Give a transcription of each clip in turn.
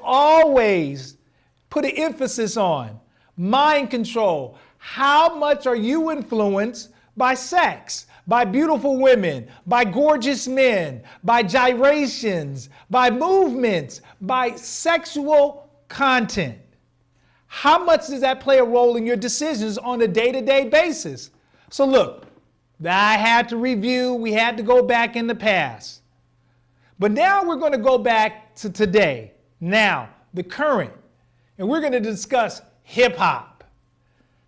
always put an emphasis on mind control. How much are you influenced by sex, by beautiful women, by gorgeous men, by gyrations, by movements, by sexual content? How much does that play a role in your decisions on a day-to-day basis? So look, I had to review, we had to go back in the past. But now we're going to go back to today, now, the current, and we're going to discuss hip hop.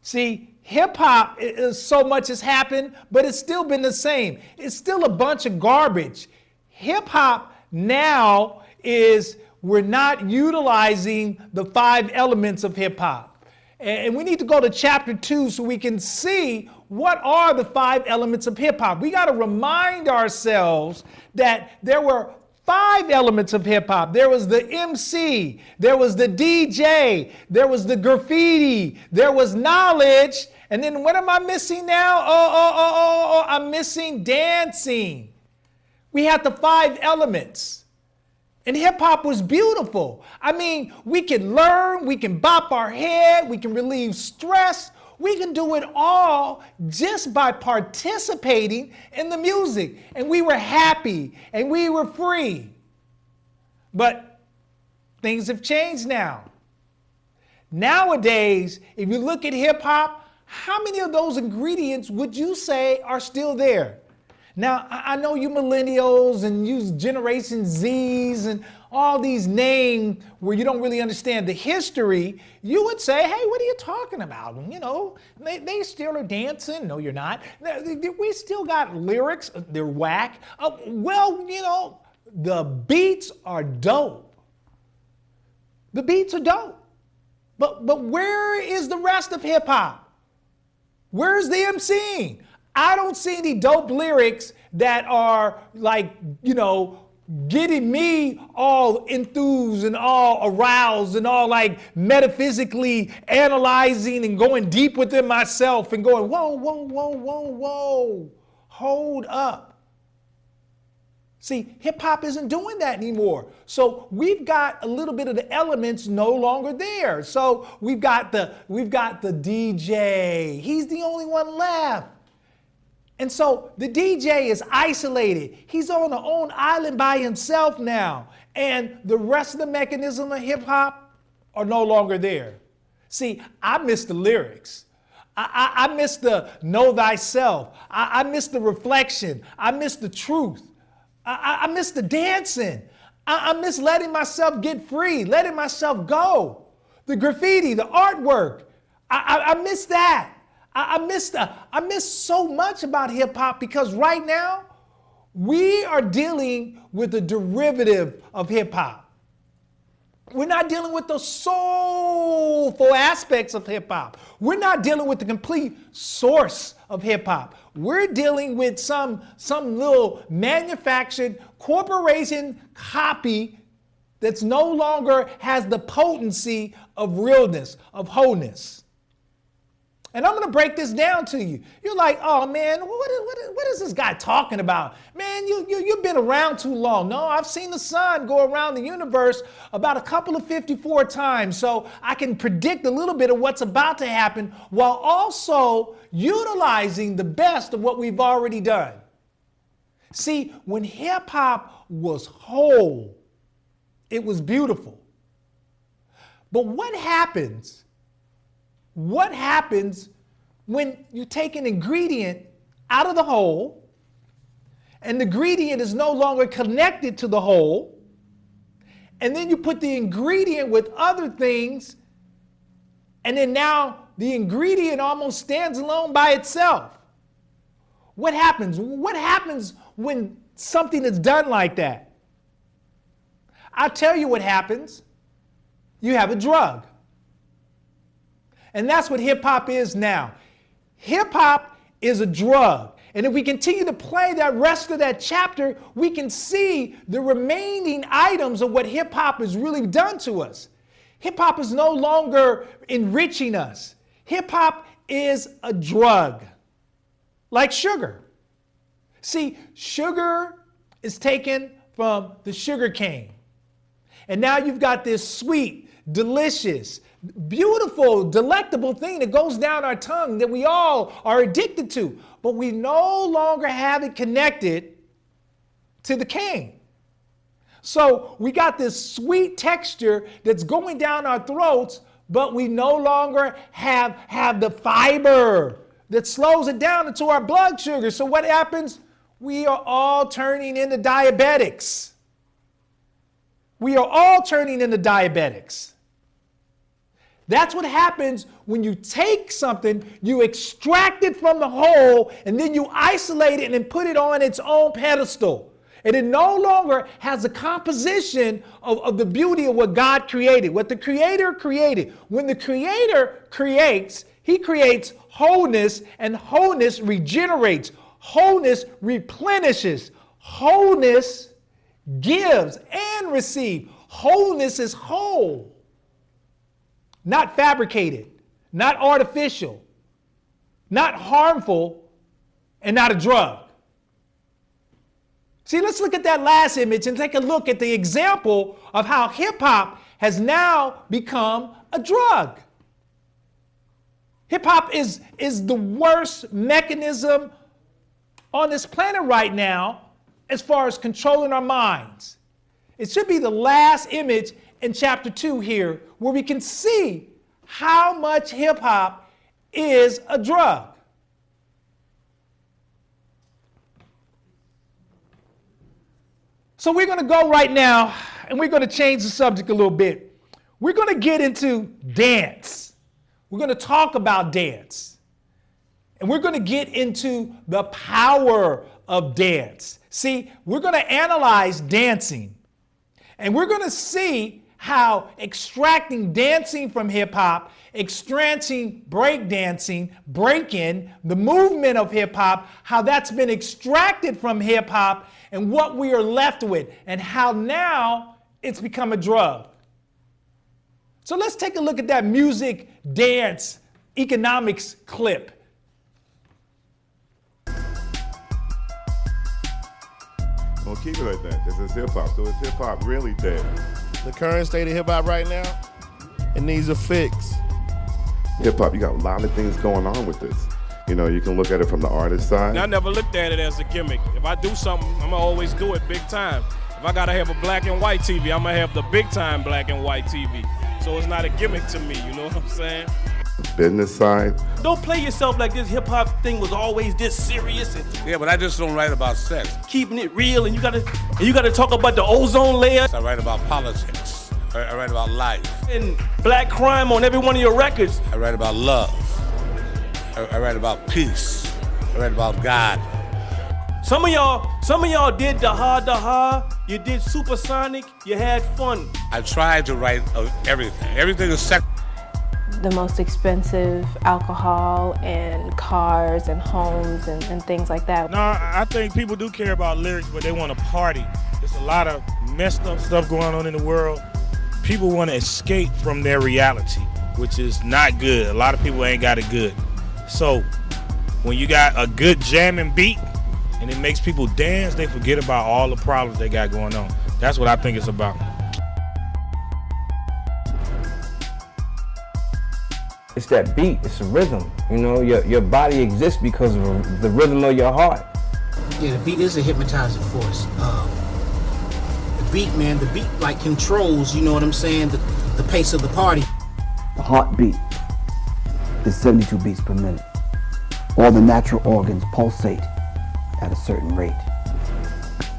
See, hip hop, so much has happened, but it's still been the same. It's still a bunch of garbage. Hip hop now is, we're not utilizing the 5 elements of hip hop. And we need to go to chapter 2 so we can see what are the 5 elements of hip hop. We got to remind ourselves that there were 5 elements of hip hop. There was the MC, there was the DJ, there was the graffiti, there was knowledge, and then what am I missing now? I'm missing dancing. We had the 5 elements. And hip hop was beautiful. I mean, we can learn, we can bop our head, we can relieve stress. We can do it all just by participating in the music. And we were happy and we were free. But things have changed now. Nowadays, if you look at hip hop, how many of those ingredients would you say are still there? Now, I know you millennials and you Generation Zs and all these names where you don't really understand the history, you would say, hey, what are you talking about? You know, they still are dancing. No, you're not. We still got lyrics. They're whack. Well, you know, the beats are dope. The beats are dope. But where is the rest of hip hop? Where's the MCing? I don't see any dope lyrics that are like, you know, getting me all enthused and all aroused and all like metaphysically analyzing and going deep within myself and going, whoa, whoa, whoa, whoa, whoa, hold up. See, hip hop isn't doing that anymore. So we've got a little bit of the elements no longer there. So we've got the DJ. He's the only one left. And so the DJ is isolated. He's on an own island by himself now. And the rest of the mechanism of hip hop are no longer there. See, I miss the lyrics. I miss the know thyself. I miss the reflection. I miss the truth. I miss the dancing. I miss letting myself get free, letting myself go. The graffiti, the artwork. I miss that. I miss so much about hip hop because right now we are dealing with a derivative of hip hop. We're not dealing with the soulful aspects of hip hop. We're not dealing with the complete source of hip hop. We're dealing with some little manufactured corporation copy that's no longer has the potency of realness, of wholeness. And I'm going to break this down to you. You're like, oh man, what is this guy talking about? Man, you've been around too long. No, I've seen the sun go around the universe about a couple of 54 times. So I can predict a little bit of what's about to happen while also utilizing the best of what we've already done. See, when hip hop was whole, it was beautiful. But what happens when you take an ingredient out of the whole and the ingredient is no longer connected to the whole, and then you put the ingredient with other things, and then now the ingredient almost stands alone by itself? What happens? What happens when something is done like that? I'll tell you what happens. You have a drug. And that's what hip hop is now. Hip hop is a drug. And if we continue to play that rest of that chapter, we can see the remaining items of what hip hop has really done to us. Hip hop is no longer enriching us. Hip hop is a drug, like sugar. See, sugar is taken from the sugar cane. And now you've got this sweet, delicious, beautiful, delectable thing that goes down our tongue that we all are addicted to. But we no longer have it connected to the cane. So we got this sweet texture that's going down our throats, but we no longer have the fiber that slows it down into our blood sugar. So what happens? We are all turning into diabetics. We are all turning into diabetics. That's what happens when you take something, you extract it from the whole, and then you isolate it and then put it on its own pedestal. And it no longer has a composition of the beauty of what God created, what the Creator created. When the Creator creates, He creates wholeness, and wholeness regenerates. Wholeness replenishes. Wholeness gives and receives. Wholeness is whole. Not fabricated, not artificial, not harmful, and not a drug. See, let's look at that last image and take a look at the example of how hip-hop has now become a drug. Hip-hop is the worst mechanism on this planet right now as far as controlling our minds. It should be the last image in chapter 2 here, where we can see how much hip-hop is a drug. So we're going to go right now, and we're going to change the subject a little bit. We're going to get into dance. We're going to talk about dance. And we're going to get into the power of dance. See, we're going to analyze dancing. And we're going to see how extracting dancing from hip-hop, extracting breakdancing, breaking, the movement of hip-hop, how that's been extracted from hip-hop and what we are left with, and how now it's become a drug. So let's take a look at that music, dance, economics clip. Well, keep it like that. This is hip-hop. So is hip-hop really dead? The current state of hip-hop right now, it needs a fix. Hip-hop, you got a lot of things going on with this. You know, you can look at it from the artist side. I never looked at it as a gimmick. If I do something, I'm gonna always do it big time. If I gotta have a black and white TV, I'm gonna have the big time black and white TV. So it's not a gimmick to me, you know what I'm saying? Business side. Don't play yourself like this hip-hop thing was always this serious and Yeah, but I just don't write about sex. keeping it real, and you gotta talk about the ozone layer I write about politics. I write about life. and black crime on every one of your records. I write about love. I write about peace. I write about God. Some of y'all did the you did supersonic, you had fun. I tried to write of everything. Everything is sex. The most expensive alcohol and cars and homes and things like that. No, I think people do care about lyrics, but they want to party. There's a lot of messed up stuff going on in the world. People want to escape from their reality, which is not good. A lot of people ain't got it good. So when you got a good jamming beat and it makes people dance, they forget about all the problems they got going on. That's what I think it's about. It's that beat, it's a rhythm. You know, your body exists because of the rhythm of your heart. Yeah, the beat is a hypnotizing force. The beat, man, the beat like controls, you know what I'm saying, the pace of the party. The heartbeat is 72 beats per minute. All the natural organs pulsate at a certain rate.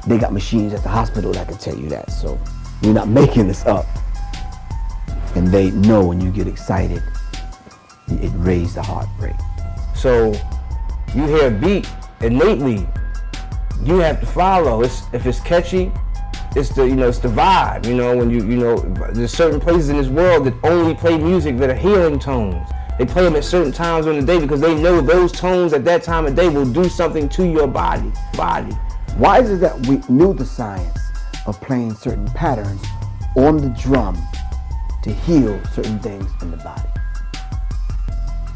They got machines at the hospital that can tell you that, so you're not making this up. And they know when you get excited, it raises the heart rate. So you hear a beat innately, you have to follow. If it's catchy, it's the vibe. You know, when you there's certain places in this world that only play music that are healing tones. They play them at certain times on the day because they know those tones at that time of day will do something to your body. Why is it that we knew the science of playing certain patterns on the drum to heal certain things in the body?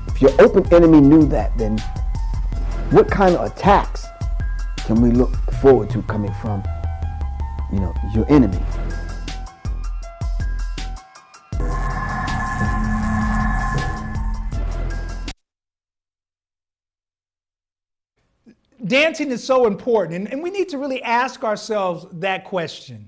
If your open enemy knew that, then what kind of attacks can we look forward to coming from, your enemy? dancing is so important, and we need to really ask ourselves that question.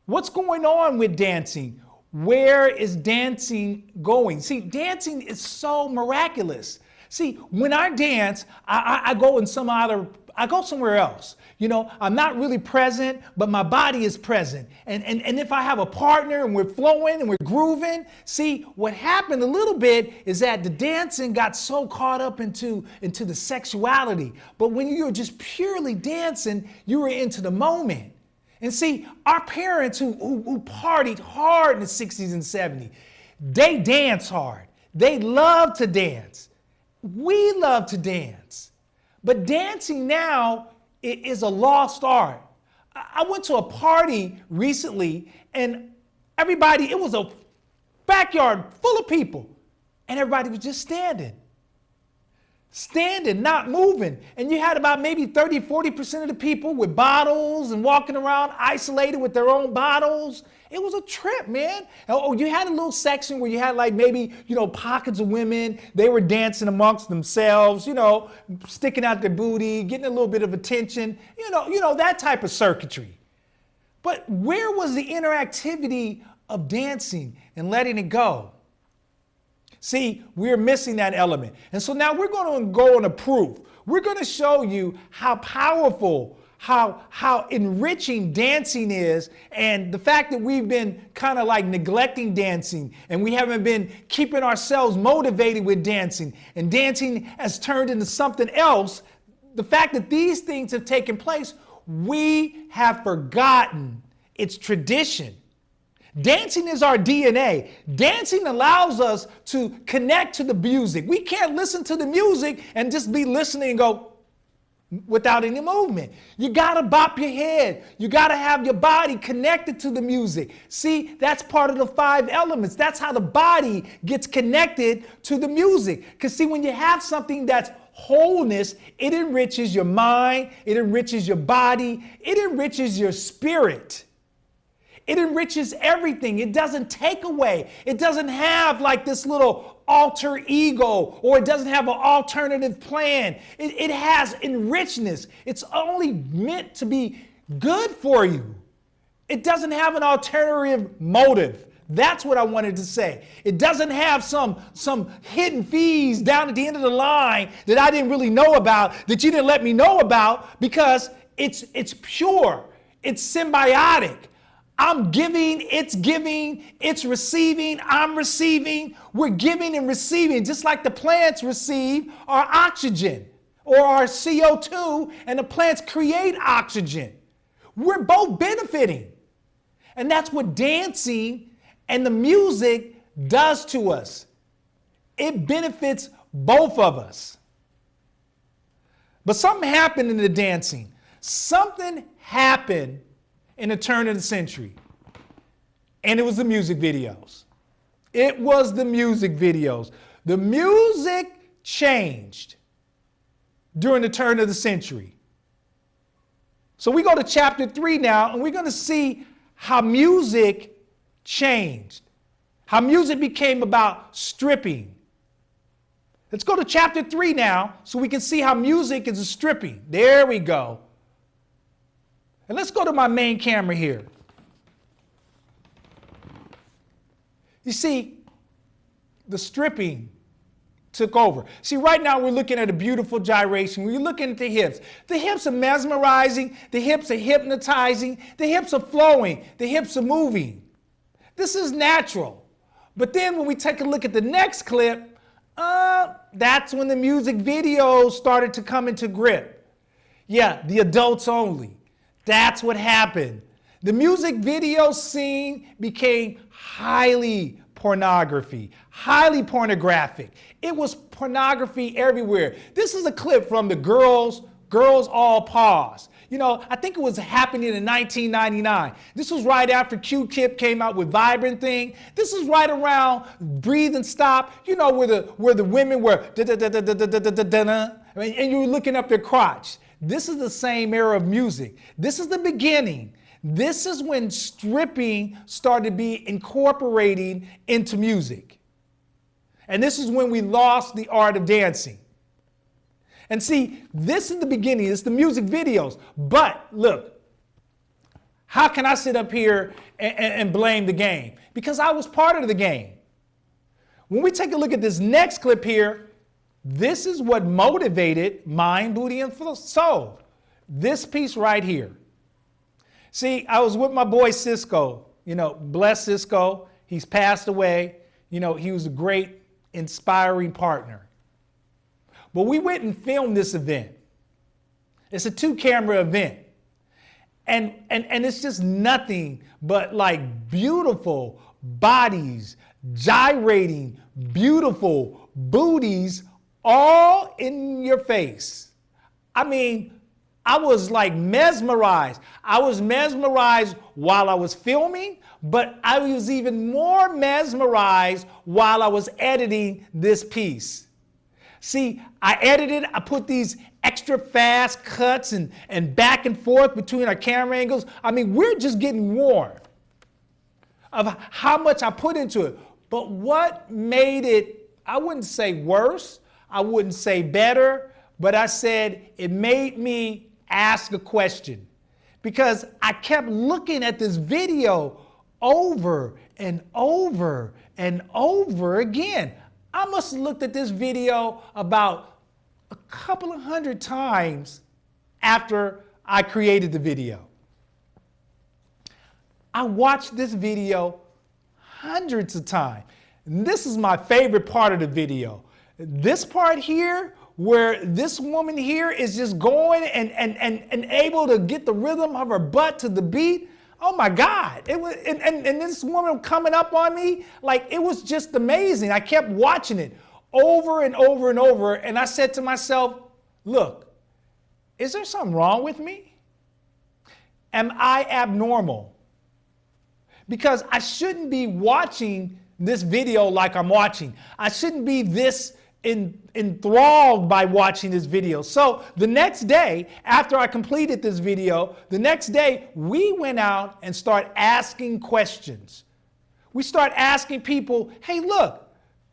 What's going on with dancing? Where is dancing going? See, dancing is so miraculous. See, when I dance, I go somewhere else. You know, I'm not really present, but my body is present. And if I have a partner and we're flowing and we're grooving, see, what happened a little bit is that the dancing got so caught up into the sexuality. But when you're just purely dancing, you were into the moment. And see, our parents who partied hard in the 60s and 70s, they dance hard. They love to dance. We love to dance. But dancing now is a lost art. I went to a party recently and everybody, it was a backyard full of people and everybody was just standing, not moving. And you had about maybe 30, 40% of the people with bottles and walking around isolated with their own bottles. It was a trip, man. Oh, you had a little section where you had like maybe, pockets of women. They were dancing amongst themselves, sticking out their booty, getting a little bit of attention, that type of circuitry. But where was the interactivity of dancing and letting it go? See, we're missing that element. And so now we're going to go on a proof. We're going to show you how powerful, how enriching dancing is, and the fact that we've been kind of like neglecting dancing and we haven't been keeping ourselves motivated with dancing, and dancing has turned into something else. The fact that these things have taken place, we have forgotten its tradition. Dancing is our DNA. Dancing allows us to connect to the music. We can't listen to the music and just be listening and go without any movement. You gotta bop your head. You gotta have your body connected to the music. See, that's part of the 5 elements. That's how the body gets connected to the music. Because see, when you have something that's wholeness, it enriches your mind, it enriches your body, it enriches your spirit. It enriches everything. It doesn't take away. It doesn't have like this little alter ego, or it doesn't have an alternative plan. It has enrichedness. It's only meant to be good for you. It doesn't have an alternative motive. That's what I wanted to say. It doesn't have some hidden fees down at the end of the line that I didn't really know about, that you didn't let me know about, because it's pure. It's symbiotic. I'm giving, it's receiving, I'm receiving. We're giving and receiving, just like the plants receive our oxygen or our CO2, and the plants create oxygen. We're both benefiting. And that's what dancing and the music does to us. It benefits both of us. But something happened in the dancing. Something happened in the turn of the century. And it was the music videos. It was the music videos. The music changed during the turn of the century. So we go to chapter 3 now, and we're going to see how music changed. How music became about stripping. Let's go to chapter 3 now so we can see how music is a stripping. There we go. And let's go to my main camera here. You see, the stripping took over. See, right now we're looking at a beautiful gyration. We're looking at the hips. The hips are mesmerizing. The hips are hypnotizing. The hips are flowing. The hips are moving. This is natural. But then when we take a look at the next clip, that's when the music videos started to come into grip. Yeah, the adults only. That's what happened. The music video scene became highly pornographic. It was pornography everywhere. This is a clip from the Girls All Pause. I think it was happening in 1999. This was right after Q-Tip came out with Vibrant Thing. This is right around Breathe and Stop, where the women were and you were looking up their crotch. This is the same era of music. This is the beginning. This is when stripping started to be incorporated into music. And this is when we lost the art of dancing. And see, this is the beginning. It's the music videos. But look, how can I sit up here and blame the game? Because I was part of the game. When we take a look at this next clip here, this is what motivated Mind, Booty, and Soul. This piece right here. See, I was with my boy Cisco. You know, bless Cisco. He's passed away. You know, he was a great, inspiring partner. But we went and filmed this event. It's a 2-camera event. And it's just nothing but like beautiful bodies, gyrating, beautiful booties, all in your face. I mean, I was like mesmerized. I was mesmerized while I was filming, but I was even more mesmerized while I was editing this piece. See, I edited, I put these extra fast cuts and back and forth between our camera angles. I mean, we're just getting warm of how much I put into it. But what made it, I wouldn't say worse, I wouldn't say better, but I said it made me ask a question. Because I kept looking at this video over and over and over again. I must have looked at this video about a couple of 100 times after I created the video. I watched this video hundreds of times. And this is my favorite part of the video. This part here, where this woman here is just going and able to get the rhythm of her butt to the beat. Oh my God. It was, and this woman coming up on me, like it was just amazing. I kept watching it over and over and over. And I said to myself, look, is there something wrong with me? Am I abnormal? Because I shouldn't be watching this video like I'm watching. I shouldn't be this enthralled by watching this video. So the next day, after I completed this video, the next day we went out and started asking questions. We start asking people, hey, look,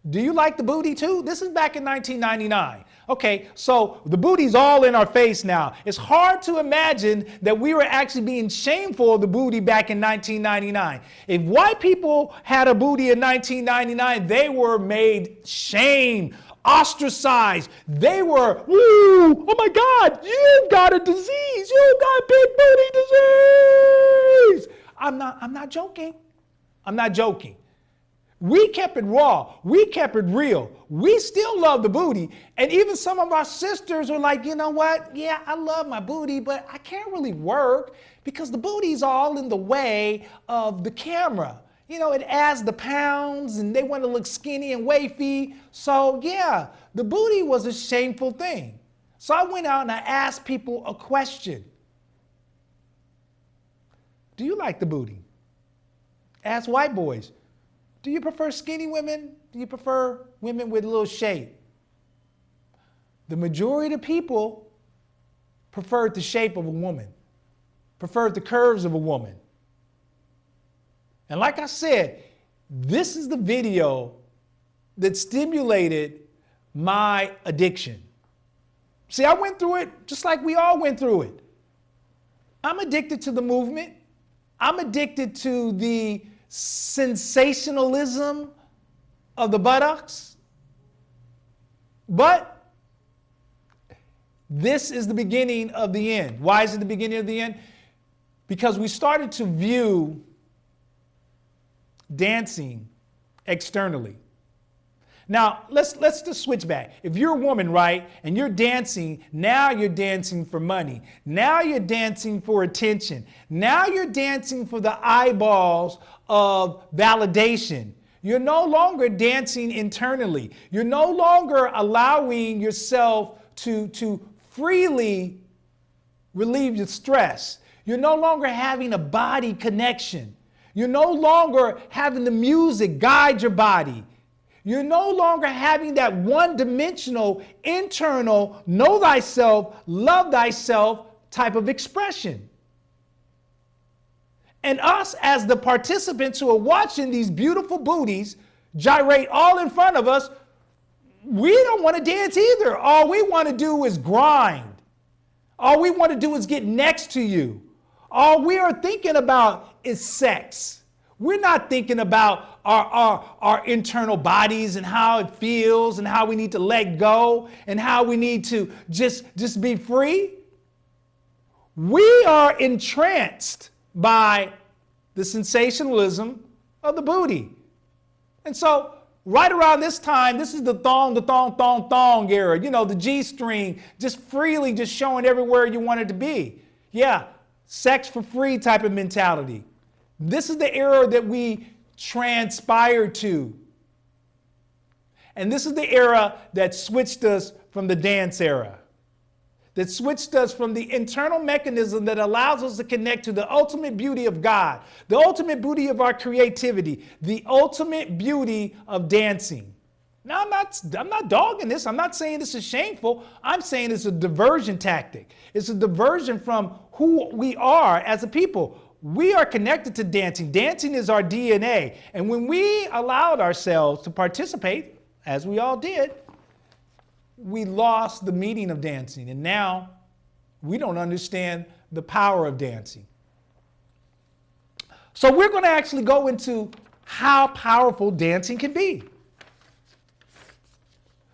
do you like the booty too? This is back in 1999. Okay, so the booty's all in our face now. It's hard to imagine that we were actually being shameful of the booty back in 1999. If white people had a booty in 1999, they were made shame, ostracized. They were, ooh, oh my God, you've got a disease. You've got big booty disease. I'm not joking. I'm not joking. We kept it raw. We kept it real. We still love the booty. And even some of our sisters are like, you know what? Yeah, I love my booty, but I can't really work because the booty's all in the way of the camera. You know, it adds the pounds and they want to look skinny and wafy. So yeah, the booty was a shameful thing. So I went out and I asked people a question. Do you like the booty? Ask white boys. Do you prefer skinny women? Do you prefer women with a little shape? The majority of people preferred the shape of a woman, preferred the curves of a woman. And like I said, this is the video that stimulated my addiction. See, I went through it just like we all went through it. I'm addicted to the movement. I'm addicted to the sensationalism of the buttocks. But this is the beginning of the end. Why is it the beginning of the end? Because we started to view dancing externally. Now, let's just switch back. If you're a woman, right, and you're dancing, now you're dancing for money. Now you're dancing for attention. Now you're dancing for the eyeballs of validation. You're no longer dancing internally. You're no longer allowing yourself to freely relieve your stress. You're no longer having a body connection. You're no longer having the music guide your body. You're no longer having that one-dimensional, internal, know thyself, love thyself type of expression. And us as the participants who are watching these beautiful booties gyrate all in front of us, we don't want to dance either. All we want to do is grind. All we want to do is get next to you. All we are thinking about is sex. We're not thinking about our internal bodies and how it feels and how we need to let go and how we need to just be free. We are entranced by the sensationalism of the booty. And so right around this time, this is the thong era. You know, the G-string just freely just showing everywhere you want it to be. Yeah, sex for free type of mentality. This is the era that we transpire to. And this is the era that switched us from the dance era. That switched us from the internal mechanism that allows us to connect to the ultimate beauty of God, the ultimate beauty of our creativity, the ultimate beauty of dancing. Now, I'm not dogging this. I'm not saying this is shameful. I'm saying it's a diversion tactic. It's a diversion from who we are as a people. We are connected to dancing. Dancing is our DNA. And when we allowed ourselves to participate, as we all did, we lost the meaning of dancing. And now we don't understand the power of dancing. So we're going to actually go into how powerful dancing can be.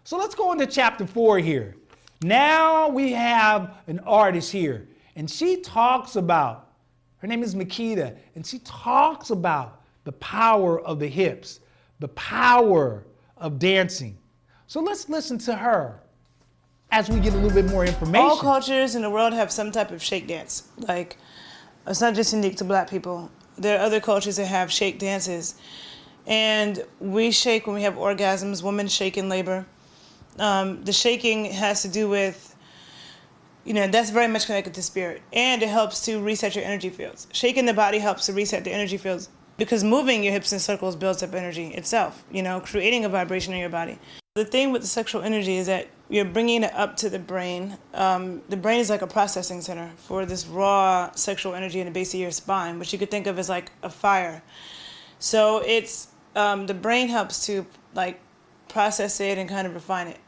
So let's go into chapter 4 here. Now we have an artist here, and she talks about, her name is Makita, and she talks about the power of the hips, the power of dancing. So let's listen to her as we get a little bit more information. All cultures in the world have some type of shake dance. Like, it's not just unique to black people. There are other cultures that have shake dances. And we shake when we have orgasms. Women shake in labor. The shaking has to do with, you know, that's very much connected to spirit. And it helps to reset your energy fields. Shaking the body helps to reset the energy fields because moving your hips in circles builds up energy itself, you know, creating a vibration in your body. The thing with the sexual energy is that you're bringing it up to the brain. The brain is like a processing center for this raw sexual energy in the base of your spine, which you could think of as like a fire. So it's, the brain helps to like process it and kind of refine it.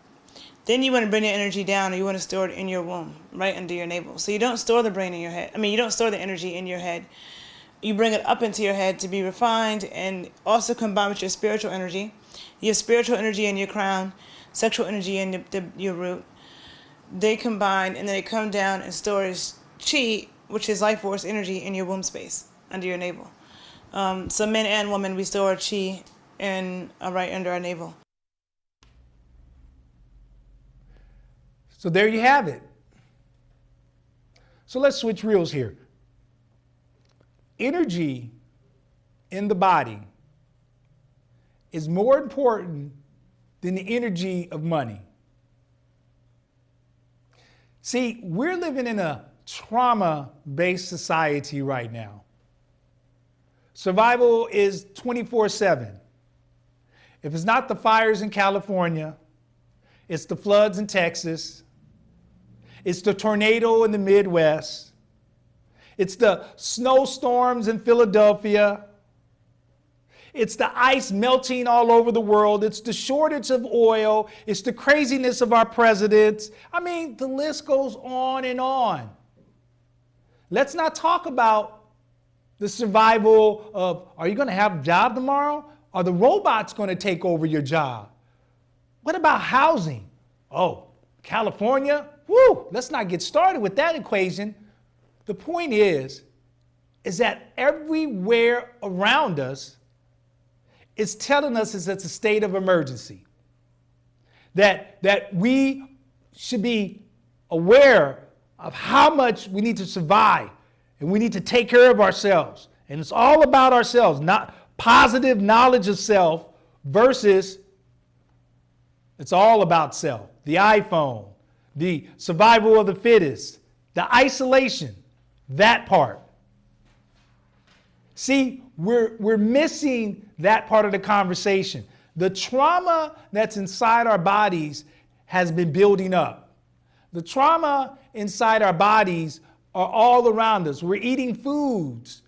Then you want to bring the energy down, and you want to store it in your womb, right under your navel. So you don't store the brain in your head. You don't store the energy in your head. You bring it up into your head to be refined and also combined with your spiritual energy. You have spiritual energy in your crown, sexual energy in your root. They combine, and then they come down and stores chi, which is life force energy, in your womb space under your navel. So men and women, we store chi right under our navel. So there you have it. So let's switch reels here. Energy in the body is more important than the energy of money. See, we're living in a trauma-based society right now. Survival is 24/7. If it's not the fires in California, it's the floods in Texas. It's the tornado in the Midwest. It's the snowstorms in Philadelphia. It's the ice melting all over the world. It's the shortage of oil. It's the craziness of our presidents. I mean, the list goes on and on. Let's not talk about the survival of, are you going to have a job tomorrow? Are the robots going to take over your job? What about housing? Oh, California? Woo, let's not get started with that equation. The point is that everywhere around us is telling us it's a state of emergency. That we should be aware of how much we need to survive and we need to take care of ourselves. And it's all about ourselves, not positive knowledge of self versus it's all about self. The iPhone, the survival of the fittest, the isolation, that part. See, we're missing that part of the conversation. The trauma that's inside our bodies has been building up. The trauma inside our bodies are all around us. We're eating foods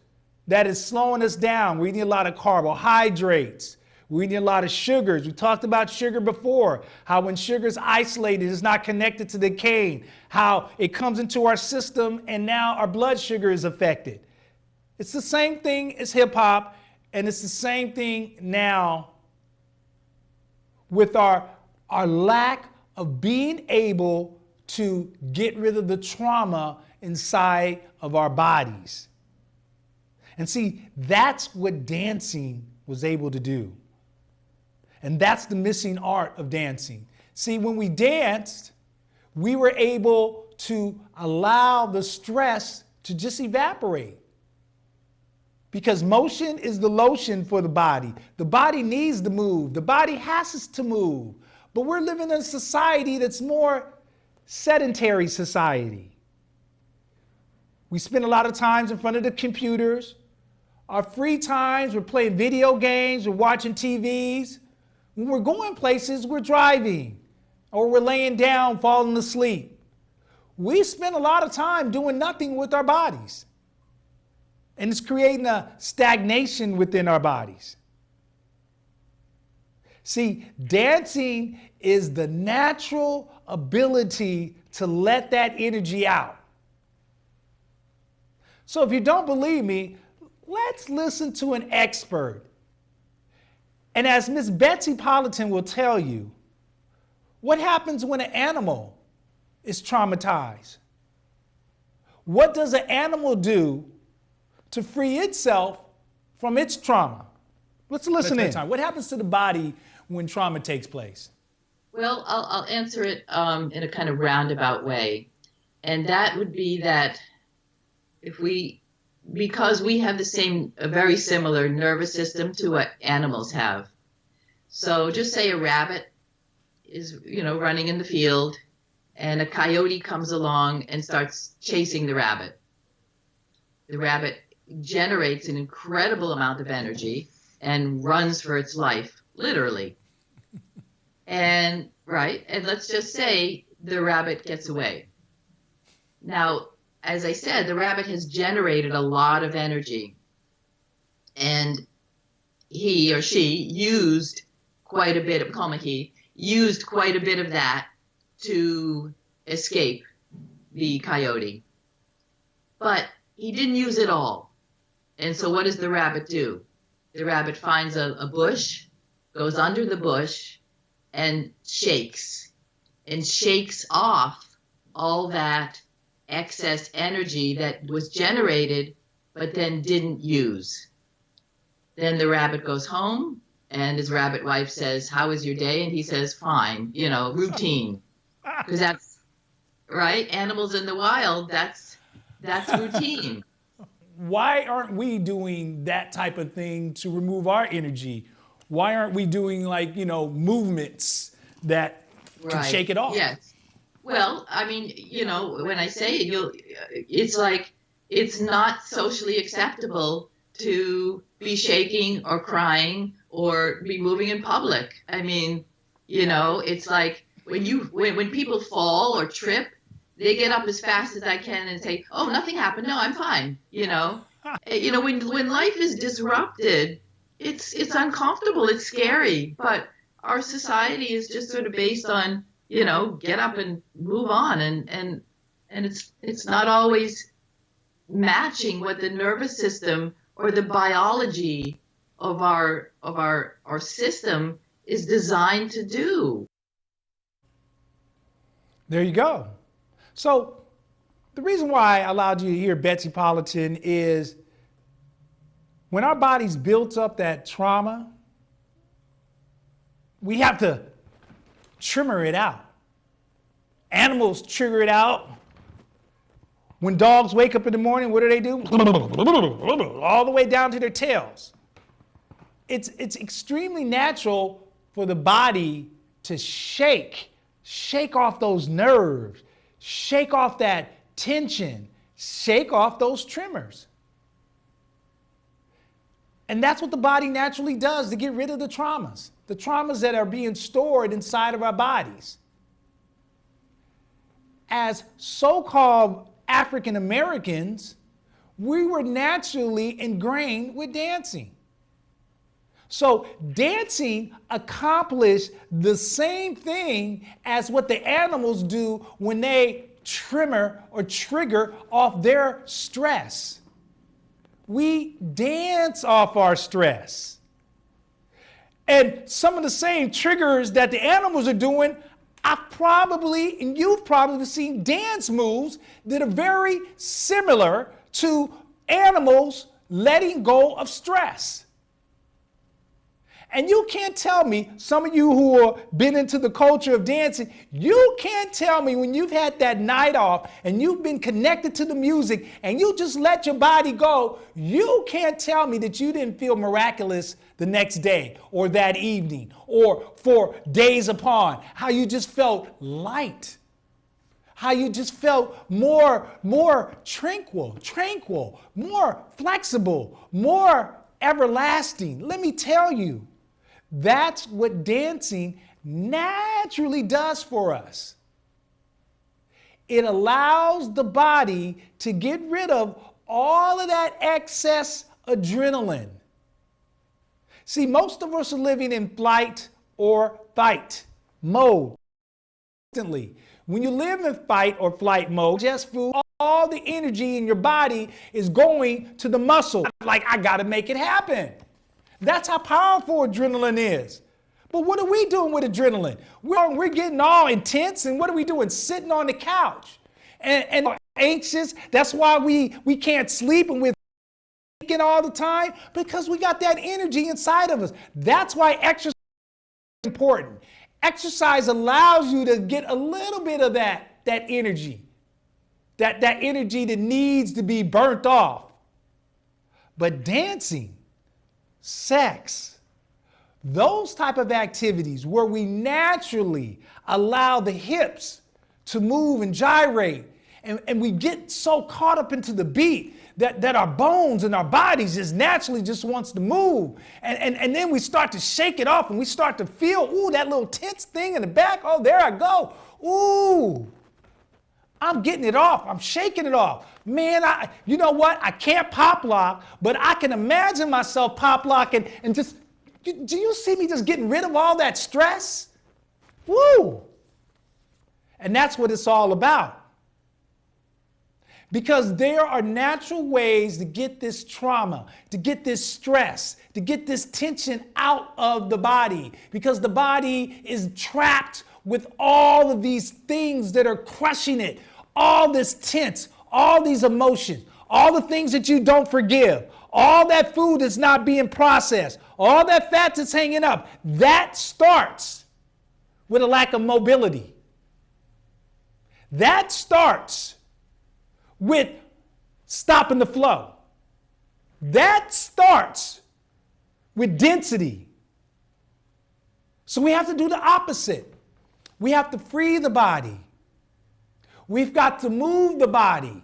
that is slowing us down. We're eating a lot of carbohydrates. We're eating a lot of sugars. We talked about sugar before, how when sugar's isolated, it's not connected to the cane, how it comes into our system and now our blood sugar is affected. It's the same thing as hip hop, and it's the same thing now with our lack of being able to get rid of the trauma inside of our bodies. And see, that's what dancing was able to do. And that's the missing art of dancing. See, when we danced, we were able to allow the stress to just evaporate. Because motion is the lotion for the body. The body needs to move. The body has to move. But we're living in a society that's more sedentary society. We spend a lot of times in front of the computers. Our free times, we're playing video games, we're watching TVs. When we're going places, we're driving, or we're laying down, falling asleep. We spend a lot of time doing nothing with our bodies. And it's creating a stagnation within our bodies. See, dancing is the natural ability to let that energy out. So if you don't believe me, let's listen to an expert. And as Miss Betsy Politan will tell you, what happens when an animal is traumatized? What does an animal do to free itself from its trauma? Let's listen in. What happens to the body when trauma takes place? Well, I'll answer it in a kind of roundabout way. And that would be that because we have a very similar nervous system to what animals have. So just say a rabbit is, running in the field and a coyote comes along and starts chasing the rabbit. The rabbit generates an incredible amount of energy and runs for its life, literally. And let's just say the rabbit gets away. Now, as I said, the rabbit has generated a lot of energy, and he or she used quite a bit of that to escape the coyote. But he didn't use it all. And so what does the rabbit do? The rabbit finds a bush, goes under the bush, and shakes off all that excess energy that was generated but then didn't use. Then the rabbit goes home and his rabbit wife says, "How was your day?" And he says, "Fine," routine. Because that's right, animals in the wild, that's routine. Why aren't we doing that type of thing to remove our energy? Why aren't we doing movements that can shake it off? Yes. Well, I mean, when I say it, it's like it's not socially acceptable to be shaking or crying or be moving in public. I mean, it's like when people fall or trip, they get up as fast as I can and say, "Oh, nothing happened. No, I'm fine." When life is disrupted, it's uncomfortable. It's scary. But our society is just sort of based on, get up and move on, and it's not always matching what the nervous system or the biology of our system is designed to do. There you go. So the reason why I allowed you to hear Betsy Politan is when our bodies built up that trauma, we have to trigger it out. Animals trigger it out. When dogs wake up in the morning, what do? All the way down to their tails. It's extremely natural for the body to shake off those nerves, shake off that tension, shake off those tremors. And that's what the body naturally does to get rid of the traumas that are being stored inside of our bodies. As so-called African Americans, we were naturally ingrained with dancing. So dancing accomplished the same thing as what the animals do when they trigger off their stress. We dance off our stress. And some of the same triggers that the animals are doing, you've probably seen dance moves that are very similar to animals letting go of stress. And you can't tell me, some of you who have been into the culture of dancing, you can't tell me when you've had that night off and you've been connected to the music and you just let your body go, you can't tell me that you didn't feel miraculous the next day or that evening or for days upon, how you just felt light, how you just felt more tranquil, more flexible, more everlasting. Let me tell you, that's what dancing naturally does for us. It allows the body to get rid of all of that excess adrenaline. See, most of us are living in flight or fight mode constantly. When you live in fight or flight mode, just food, all the energy in your body is going to the muscle. Like, I got to make it happen. That's how powerful adrenaline is. But what are we doing with adrenaline? We're getting all intense, and what are we doing? Sitting on the couch and anxious. That's why we can't sleep and we're thinking all the time, because we got that energy inside of us. That's why exercise is important. Exercise allows you to get a little bit of that energy, that energy that needs to be burnt off. But dancing, sex, those type of activities where we naturally allow the hips to move and gyrate, and we get so caught up into the beat that our bones and our bodies just naturally just wants to move. And then we start to shake it off and we start to feel, ooh, that little tense thing in the back. Oh, there I go. Ooh, I'm getting it off. I'm shaking it off. Man, you know what? I can't pop lock, but I can imagine myself pop locking and just, do you see me just getting rid of all that stress? Woo! And that's what it's all about. Because there are natural ways to get this trauma, to get this stress, to get this tension out of the body. Because the body is trapped with all of these things that are crushing it. All this tense, all these emotions, all the things that you don't forgive, all that food that's not being processed, all that fat that's hanging up. That starts with a lack of mobility. That starts with stopping the flow. That starts with density. So we have to do the opposite. We have to free the body. We've got to move the body.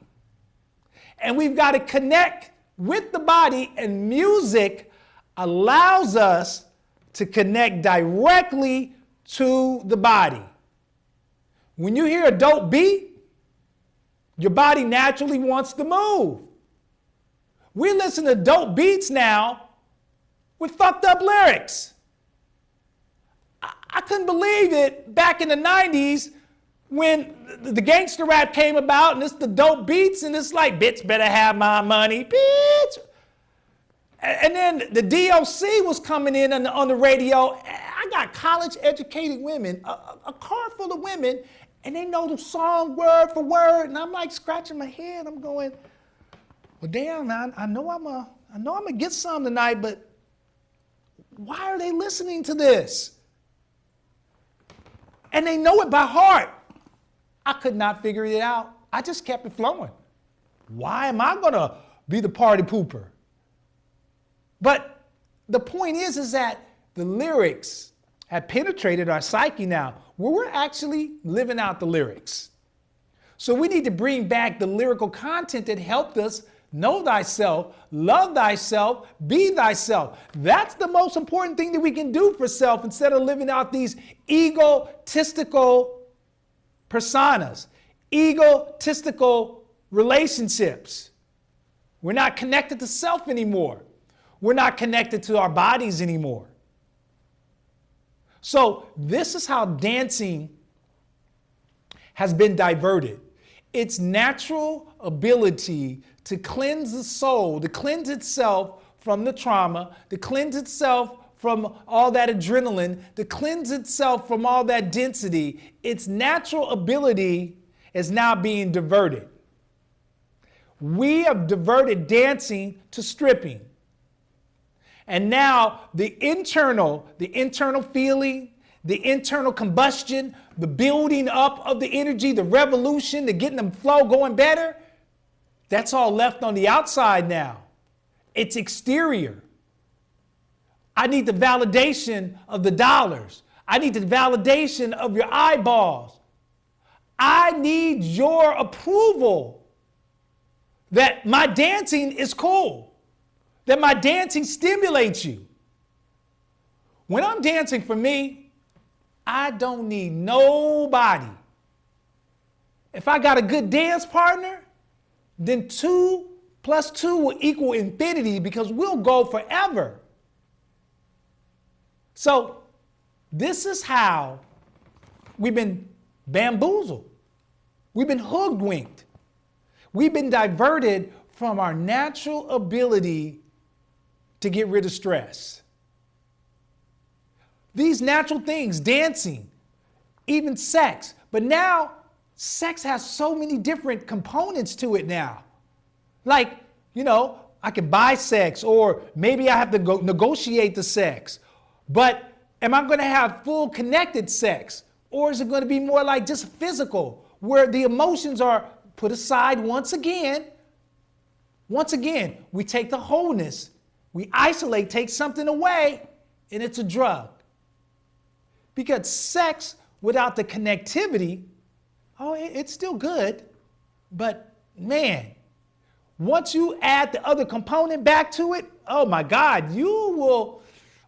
And we've got to connect with the body, and music allows us to connect directly to the body. When you hear a dope beat, your body naturally wants to move. We listen to dope beats now with fucked up lyrics. I couldn't believe it back in the 90s when the gangster rap came about and it's the dope beats and it's like, bitch better have my money, bitch. And then the DOC was coming in on the radio. I got college educated women, a car full of women, and they know the song word for word, and I'm like scratching my head. I'm going, well, damn, man, I know I'm gonna get some tonight, but why are they listening to this? And they know it by heart. I could not figure it out. I just kept it flowing. Why am I gonna be the party pooper? But the point is that the lyrics have penetrated our psyche now, where we're actually living out the lyrics. So we need to bring back the lyrical content that helped us know thyself, love thyself, be thyself. That's the most important thing that we can do for self instead of living out these egotistical personas, egotistical relationships. We're not connected to self anymore. We're not connected to our bodies anymore. So this is how dancing has been diverted. Its natural ability to cleanse the soul, to cleanse itself from the trauma, to cleanse itself from all that adrenaline, to cleanse itself from all that density, its natural ability is now being diverted. We have diverted dancing to stripping. And now the internal feeling, the internal combustion, the building up of the energy, the revolution, the getting them flow going better, that's all left on the outside now. It's exterior. I need the validation of the dollars. I need the validation of your eyeballs. I need your approval that my dancing is cool, that my dancing stimulates you. When I'm dancing for me, I don't need nobody. If I got a good dance partner, then 2 + 2 will equal infinity because we'll go forever. So this is how we've been bamboozled. We've been hoodwinked. We've been diverted from our natural ability to get rid of stress. These natural things, dancing, even sex. But now, sex has so many different components to it now. Like, I can buy sex, or maybe I have to go negotiate the sex. But am I going to have full connected sex? Or is it going to be more like just physical, where the emotions are put aside once again? Once again, we take the wholeness, we isolate, take something away, and it's a drug. Because sex without the connectivity, it's still good. But man, once you add the other component back to it, oh my God, you will,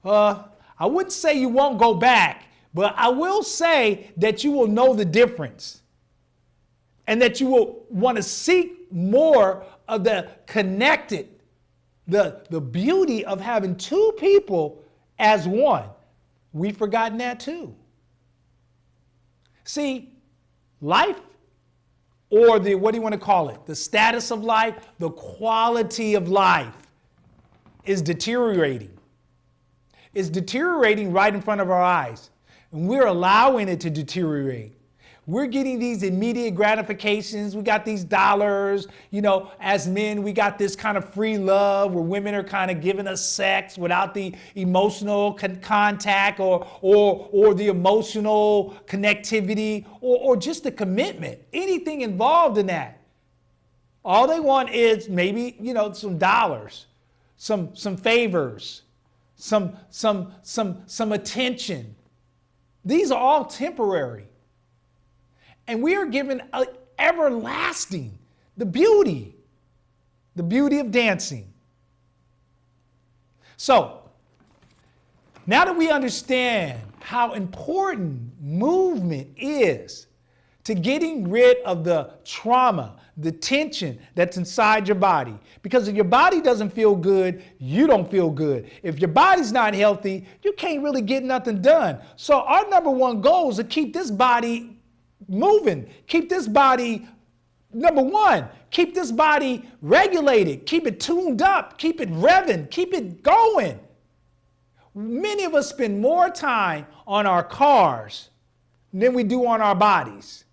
I wouldn't say you won't go back, but I will say that you will know the difference. And that you will want to seek more of the connected, the beauty of having two people as one. We've forgotten that too. See, life, or what do you want to call it? The status of life, the quality of life is deteriorating. It's deteriorating right in front of our eyes. And we're allowing it to deteriorate. We're getting these immediate gratifications. We got these dollars. As men, we got this kind of free love where women are kind of giving us sex without the emotional contact or the emotional connectivity or just the commitment. Anything involved in that. All they want is maybe, some dollars, some favors, some attention. These are all temporary. And we are given everlasting, the beauty of dancing. So, now that we understand how important movement is to getting rid of the trauma, the tension that's inside your body. Because if your body doesn't feel good, you don't feel good. If your body's not healthy, you can't really get nothing done. So our number one goal is to keep this body moving. Keep this body, number one, keep this body regulated. Keep it tuned up. Keep it revving. Keep it going. Many of us spend more time on our cars than we do on our bodies.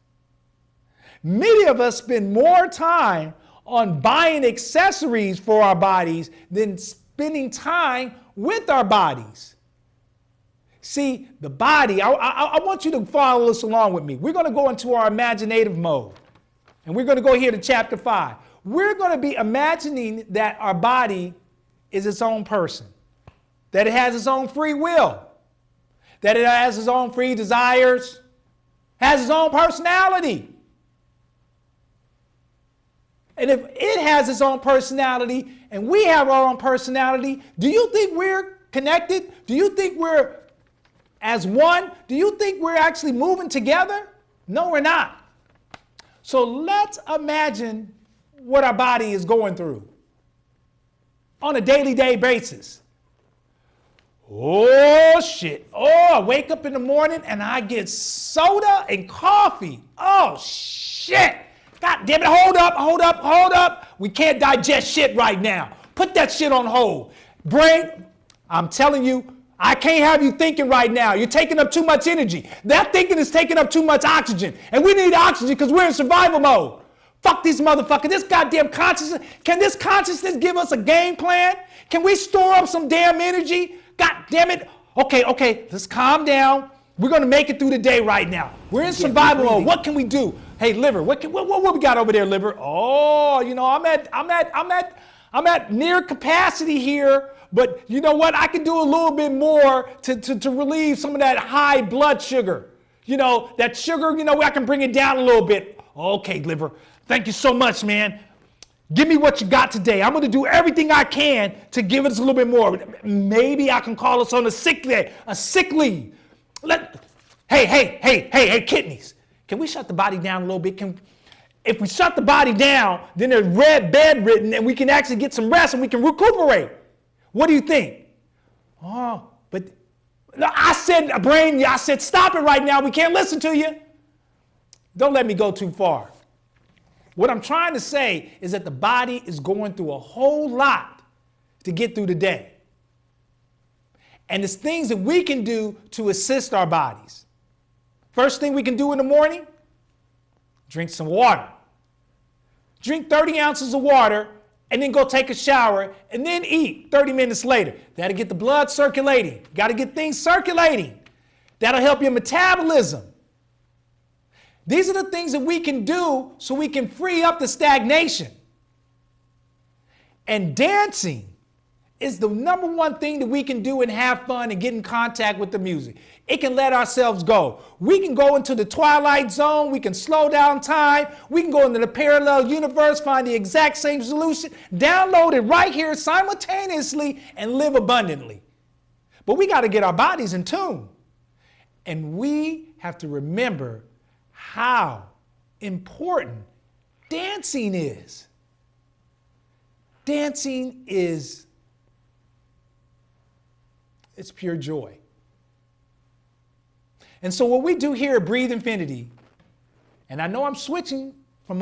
Many of us spend more time on buying accessories for our bodies than spending time with our bodies. See, the body, I want you to follow this along with me. We're going to go into our imaginative mode. And we're going to go here to chapter 5. We're going to be imagining that our body is its own person. That it has its own free will. That it has its own free desires. Has its own personality. And if it has its own personality and we have our own personality, do you think we're connected? Do you think we're as one? Do you think we're actually moving together? No, we're not. So let's imagine what our body is going through. on a daily basis. Oh, shit. Oh, I wake up in the morning and I get soda and coffee. Oh, shit. God damn it. Hold up. We can't digest shit right now. Put that shit on hold. Brain, I'm telling you, I can't have you thinking right now. You're taking up too much energy. That thinking is taking up too much oxygen. And we need oxygen because we're in survival mode. Fuck these motherfuckers. This goddamn consciousness. Can this consciousness give us a game plan? Can we store up some damn energy? God damn it. Okay, let's calm down. We're going to make it through the day right now. We're in survival mode. What can we do? Hey, liver, what we got over there, liver? Oh, you know, I'm at near capacity here, but you know what? I can do a little bit more to relieve some of that high blood sugar. You know, that sugar, you know, I can bring it down a little bit. Okay, liver, thank you so much, man. Give me what you got today. I'm going to do everything I can to give us a little bit more. Maybe I can call us on a sick leave. Hey, kidneys. Can we shut the body down a little bit? If we shut the body down, then there's bedridden and we can actually get some rest and we can recuperate. What do you think? Oh, but no, I said, stop it right now. We can't listen to you. Don't let me go too far. What I'm trying to say is that the body is going through a whole lot to get through the day. And there's things that we can do to assist our bodies. First thing we can do in the morning, drink some water. Drink 30 ounces of water and then go take a shower and then eat 30 minutes later. That'll get the blood circulating. Got to get things circulating. That'll help your metabolism. These are the things that we can do so we can free up the stagnation. And dancing is the number one thing that we can do and have fun and get in contact with the music. It can let ourselves go. We can go into the twilight zone. We can slow down time. We can go into the parallel universe, find the exact same solution, download it right here simultaneously, and live abundantly. But we got to get our bodies in tune. And we have to remember how important dancing is. Dancing is, it's pure joy. And so what we do here at Breathe Infinity, and I know I'm switching from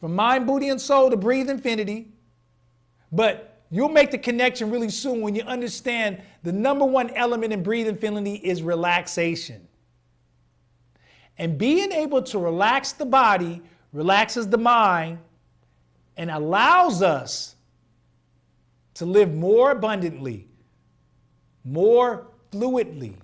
Mind, Booty, and Soul to Breathe Infinity, but you'll make the connection really soon when you understand the number one element in Breathe Infinity is relaxation. And being able to relax the body relaxes the mind and allows us to live more abundantly, more fluidly.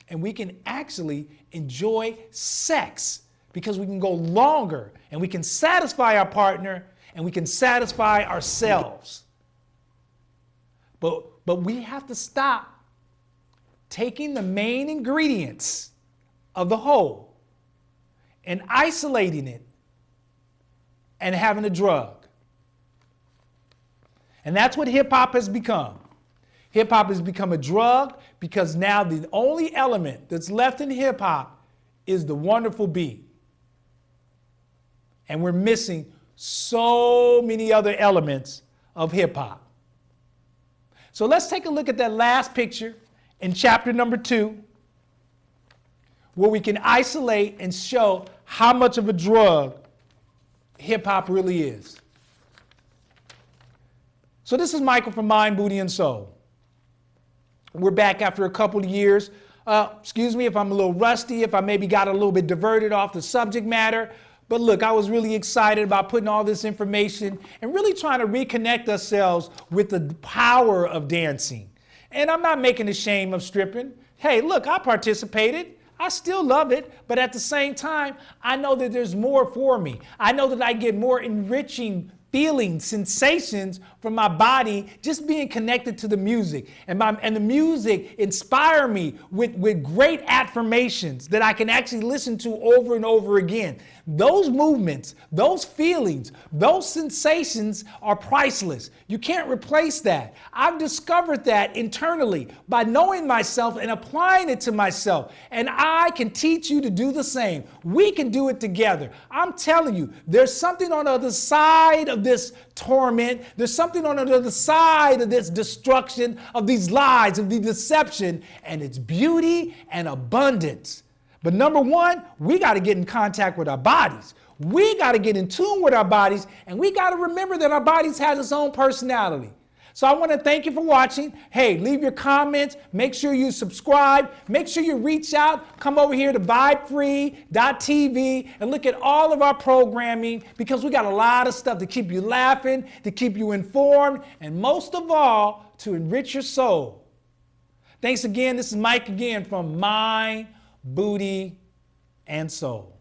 And we can actually enjoy sex because we can go longer and we can satisfy our partner and we can satisfy ourselves. But we have to stop taking the main ingredients of the whole and isolating it and having a drug. And that's what hip hop has become. Hip hop has become a drug because now the only element that's left in hip hop is the wonderful beat. And we're missing so many other elements of hip hop. So let's take a look at that last picture in chapter number 2, where we can isolate and show how much of a drug hip hop really is. So this is Michael from Mind, Booty, and Soul. We're back after a couple of years. Excuse me if I'm a little rusty, if I maybe got a little bit diverted off the subject matter. But look, I was really excited about putting all this information and really trying to reconnect ourselves with the power of dancing. And I'm not making a shame of stripping. Hey, look, I participated. I still love it, but at the same time, I know that there's more for me. I know that I get more enriching feelings, sensations from my body just being connected to the music. And the music inspire me with great affirmations that I can actually listen to over and over again. Those movements, those feelings, those sensations are priceless. You can't replace that. I've discovered that internally by knowing myself and applying it to myself. And I can teach you to do the same. We can do it together. I'm telling you, there's something on the other side of of this torment. There's something on the other side of this destruction, of these lies, of the deception, and it's beauty and abundance. But number one, we got to get in contact with our bodies. We got to get in tune with our bodies, and we got to remember that our bodies has its own personality. So I want to thank you for watching. Hey, leave your comments. Make sure you subscribe. Make sure you reach out. Come over here to vibefree.tv and look at all of our programming, because we got a lot of stuff to keep you laughing, to keep you informed, and most of all, to enrich your soul. Thanks again. This is Mike again from Mind, Booty, and Soul.